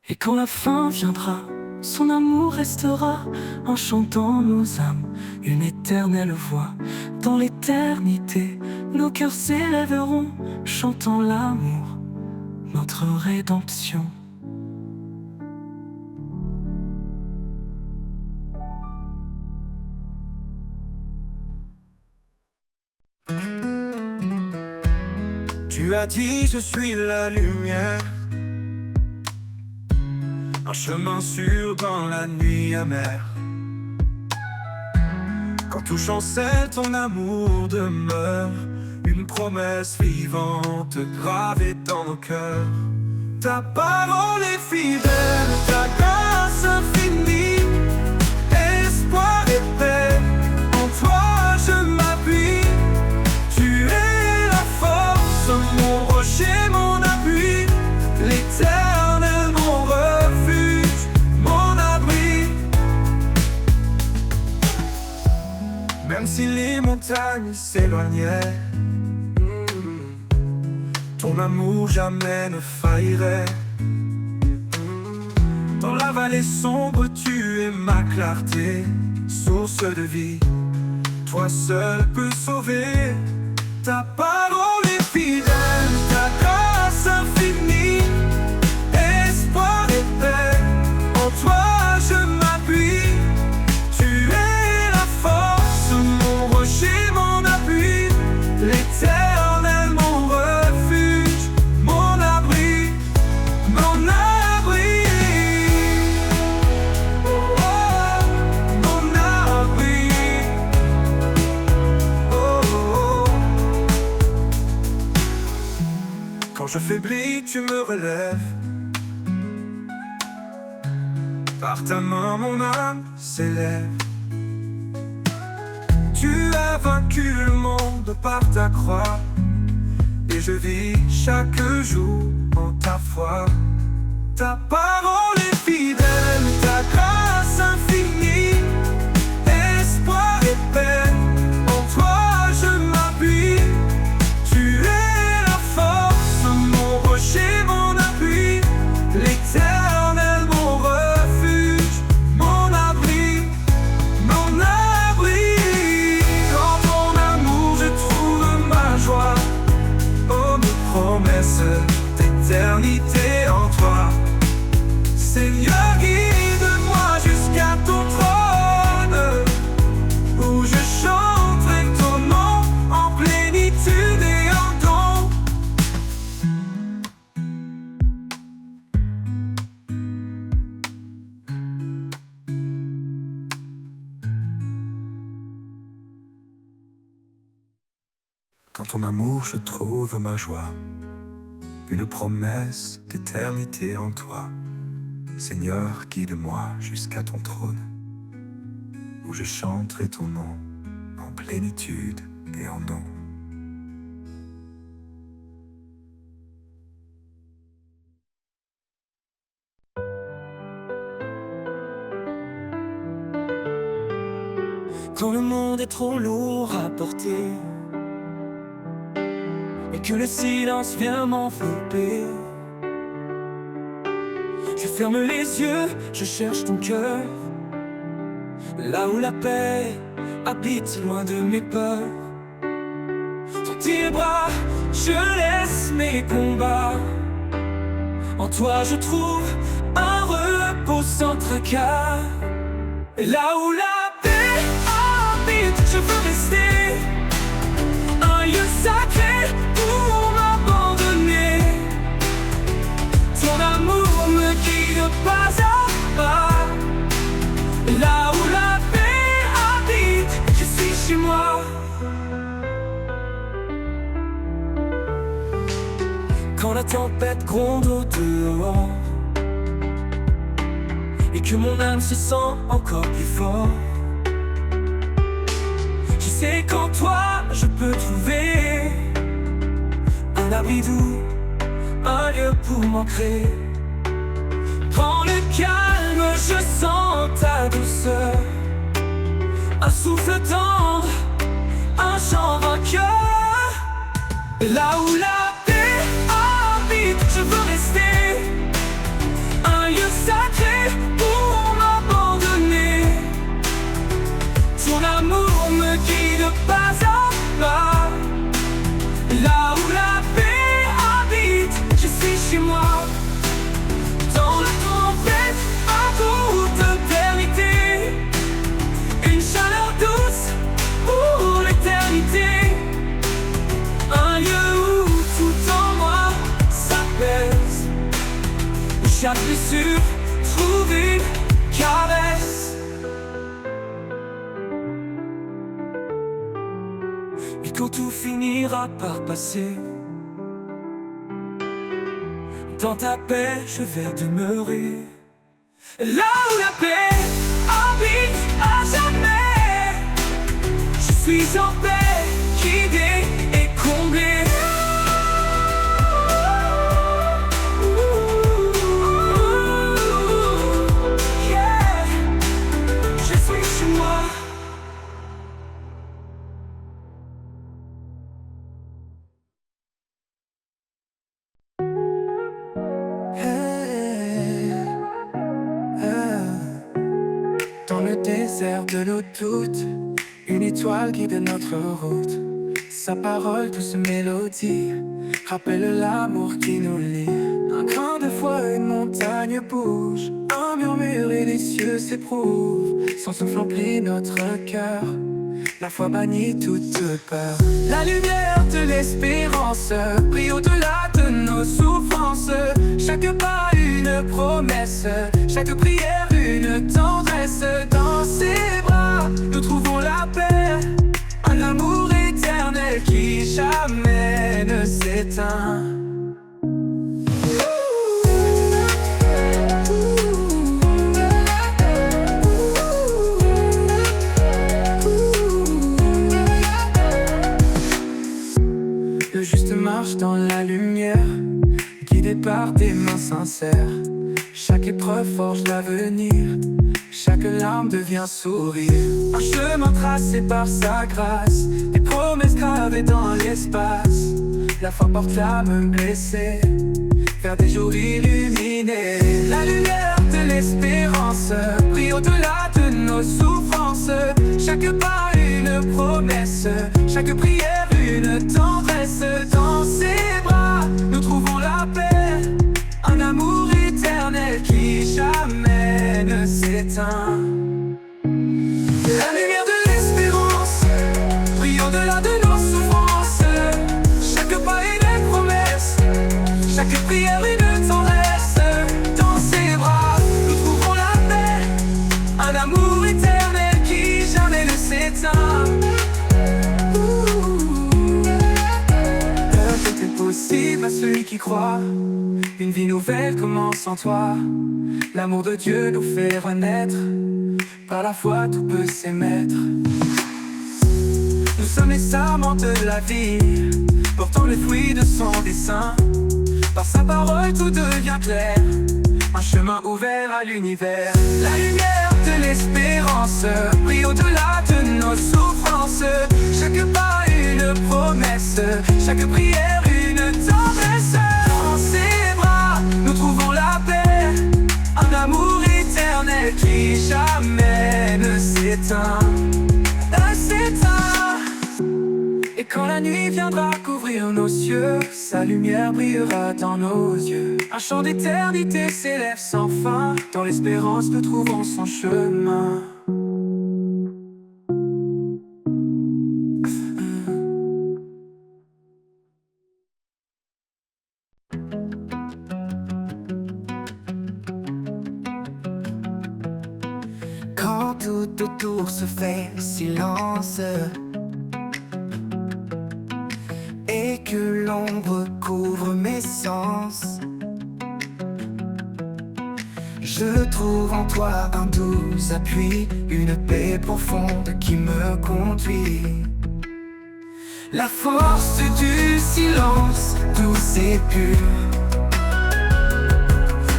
Et quand la fin viendra, son amour restera, en chantant nos âmes, une éternelle voix. Dans l'éternité, nos cœurs s'élèveront, chantant l'amour, notre rédemption. Tu as dit je suis la lumière, un chemin sûr dans la nuit amère. Quand tout chancelle, ton amour demeure, une promesse vivante gravée dans nos cœurs. Ta parole est fidèle, ta grâce infinie, espoir et paix, en toi je m'appuie. Tu es la force, mon rocher, mon appui, l'éternel, mon refuge, mon abri. Même si les montagnes s'éloignaient, ton amour jamais ne faillirait. Dans la vallée sombre, tu es ma clarté, source de vie, toi seul peux sauver. Ta parole est fidèle, ta grâce infinie, espoir et paix, en toi je m'appuie. Tu es la force, mon rocher, mon appui, l'éternel, mon refuge, mon abri, mon abri. Oh, mon abri. Oh, oh, oh. Quand je faiblis, tu me relèves. Par ta main, mon âme s'élève. Tu as vaincu le monde par ta croix, et je vis chaque jour en ta foi. Ta parole est fidèle, ta grâce infinie, espoir et paix, en toi je m'appuie. Tu es la force, mon rocher, mon appui, l'Éternel, mon refuge, mon abri, mon abri. Dans ton amour je trouve ma joie, oh mes promesses d'éternité en toi. Seigneur, guide-moi jusqu'à ton trône, où je chanterai ton nom en plénitude et en don. Dans ton amour je trouve ma joie, une promesse d'éternité en toi. Seigneur, guide-moi jusqu'à ton trône, où je chanterai ton nom en plénitude et en don. Quand le monde est trop lourd à porter, et que le silence vient m'envelopper, je ferme les yeux, je cherche ton cœur, là où la paix habite loin de mes peurs. Dans tes bras, je laisse mes combats. En toi je trouve un repos sans tracas. Et là où la paix habite, je veux rester un lieu sacré pour m'abandonner. Ton amour me guide pas à pas. Là où la paix habite, je suis chez moi. Quand la tempête gronde au dehors, et que mon âme se sent encore plus fort, je sais qu'en toi je peux trouver un abri doux, un lieu pour m'ancrer. Dans le calme je sens ta douceur, un souffle tendre, un chant vainqueur. Là où la paix habite, je veux rester un lieu sacré pour m'abandonner. Ton amour me guide pas à pas. Là où la paix habite, je suis chez moi. Dans la tempête, un tour d'éternité, une chaleur douce pour l'éternité. Un lieu où tout en moi s'apaise, où chaque blessure trouve une caresse. Et quand tout finira par passer, dans ta paix je vais demeurer. Là où la paix habite à jamais, je suis en paix, guidé et comblé. Yeah, je suis chez moi. Dans le désert de nos doutes, une étoile guide notre route. Sa parole, douce mélodie, rappelle l'amour qui nous lie. Un grain de foi, une montagne bouge, un murmure et les cieux s'éprouvent. Son souffle emplit notre cœur, la foi bannit toute peur. La lumière de l'espérance brille au-delà de nos souffrances. Chaque pas une promesse, chaque prière une tendresse. Dans ses bras nous trouvons la paix, un amour éternel qui jamais ne s'éteint. marche dans la lumière, guidé par des mains sincères. Chaque épreuve forge l'avenir, chaque larme devient sourire. Un chemin tracé par sa grâce, des promesses gravées dans l'espace. La foi porte l'âme blessée vers des jours illuminés. La lumière de l'espérance brille au-delà de nos souffrances. Chaque pas une promesse, chaque prière une tendresse. Dans ses bras nous trouvons la paix, un amour éternel qui jamais ne s'éteint. La lumière de l'espérance brille au-delà de nos souffrances. Chaque pas une promesse, chaque prière une tendresse. Dans ses bras nous trouvons la paix, un amour éternel qui jamais ne s'éteint. Tout est possible à celui qui croit, une vie nouvelle commence en toi. L'amour de Dieu nous fait renaître, par la foi tout peut s'émettre. Nous sommes les sarments de la vie, portant les fruits de son dessein. Par sa parole tout devient clair, un chemin ouvert à l'univers. La lumière de l'espérance brille au-delà de nos souffrances. Chaque pas une promesse, chaque prière une tendresse. Dans ses bras nous trouvons la paix, un amour éternel qui jamais ne s'éteint. Ne s'éteint. Et quand la nuit viendra couvrir nos cieux, sa lumière brillera dans nos yeux. Un chant d'éternité s'élève sans fin, dans l'espérance nous trouvons son chemin. Quand tout autour se fait silence et que l'ombre couvre mes sens, je trouve en toi un doux appui, une paix profonde qui me conduit. La force du silence, douce et pure,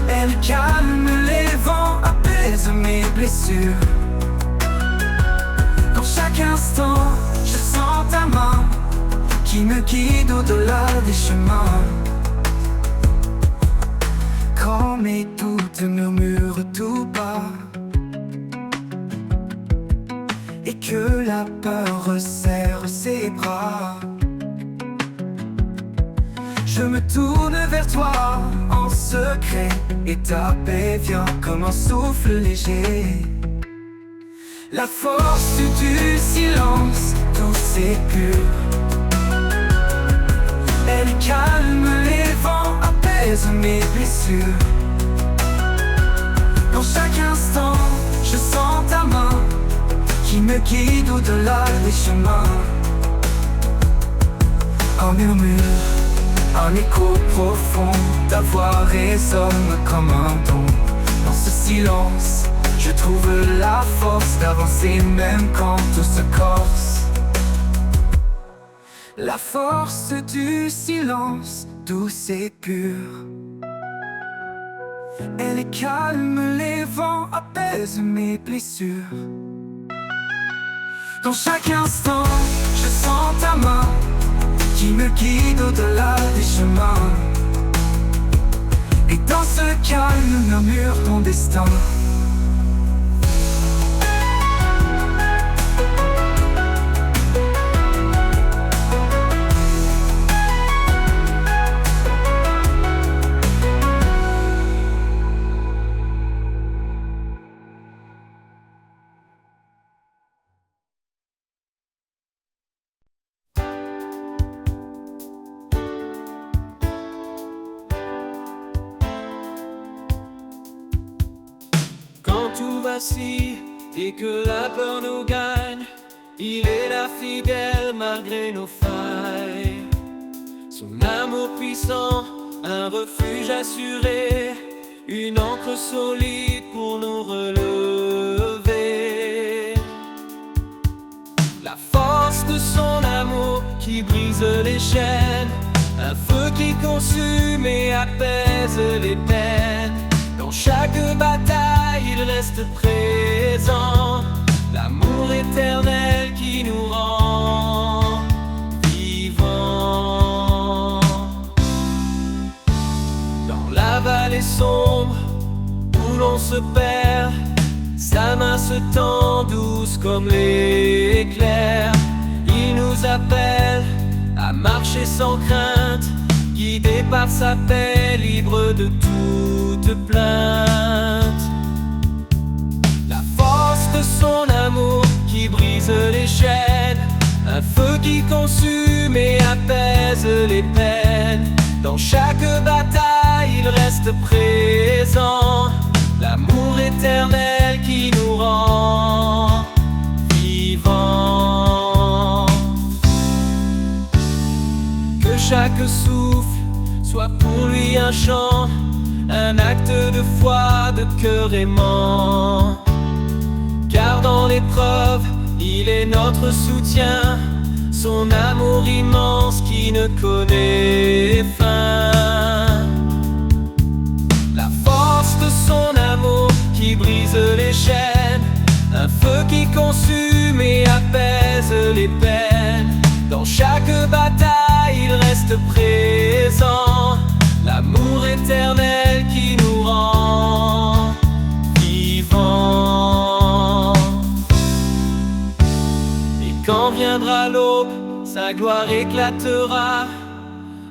elle calme les vents, apaise mes blessures. Dans chaque instant, je sens ta main qui me guide au-delà des chemins. Quand mes doutes murmurent tout bas et que la peur resserre ses bras, je me tourne vers toi en secret et ta paix vient comme un souffle léger. La force du silence, douce et pure, elle calme les vents, apaise mes blessures. Dans chaque instant, je sens ta main qui me guide au-delà des chemins. Un murmure, un écho profond, ta voix résonne comme un don. Dans ce silence, je trouve la force d'avancer même quand tout se corse. La force du silence, douce et pure, elle calme les vents, apaise mes blessures. Dans chaque instant, je sens ta main qui me guide au-delà des chemins. Et dans ce calme murmure ton destin. Et que la peur nous gagne, il est là fidèle malgré nos failles. Son amour puissant, un refuge assuré, une ancre solide pour nous relever. La force de son amour qui brise les chaînes, un feu qui consume et apaise les peines. Dans chaque bataille, il reste présent, l'amour éternel qui nous rend vivants. Dans la vallée sombre où l'on se perd, sa main se tend douce comme l'éclair. Il nous appelle à marcher sans crainte, guidé par sa paix, libre de toute plainte. La force de son amour qui brise les chaînes, un feu qui consume et apaise les peines. Dans chaque bataille, il reste présent, l'amour éternel qui nous rend vivants. Que chaque souffle soit pour lui un chant, un acte de foi, de cœur aimant. Car dans l'épreuve, il est notre soutien, son amour immense qui ne connaît fin. La force de son amour qui brise les chaînes, un feu qui consume et apaise les peines. Dans chaque bataille, il reste présent, l'amour éternel qui nous rend vivants. Et quand viendra l'aube, sa gloire éclatera,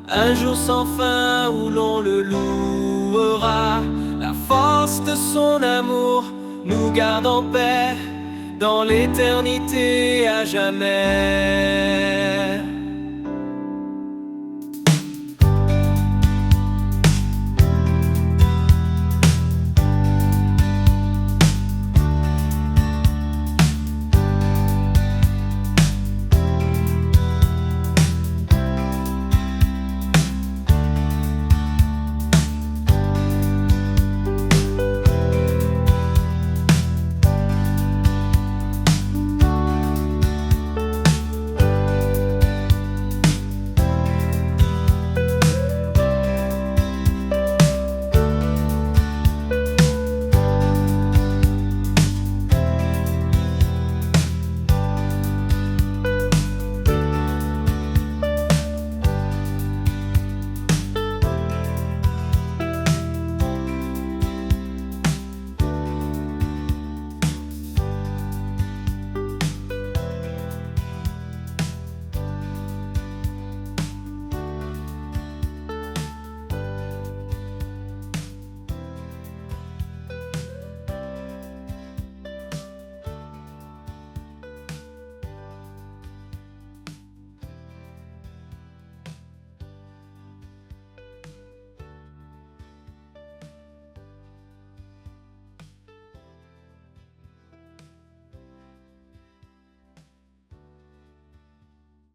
un jour sans fin où l'on le louera. La force de son amour nous garde en paix, dans l'éternité à jamais.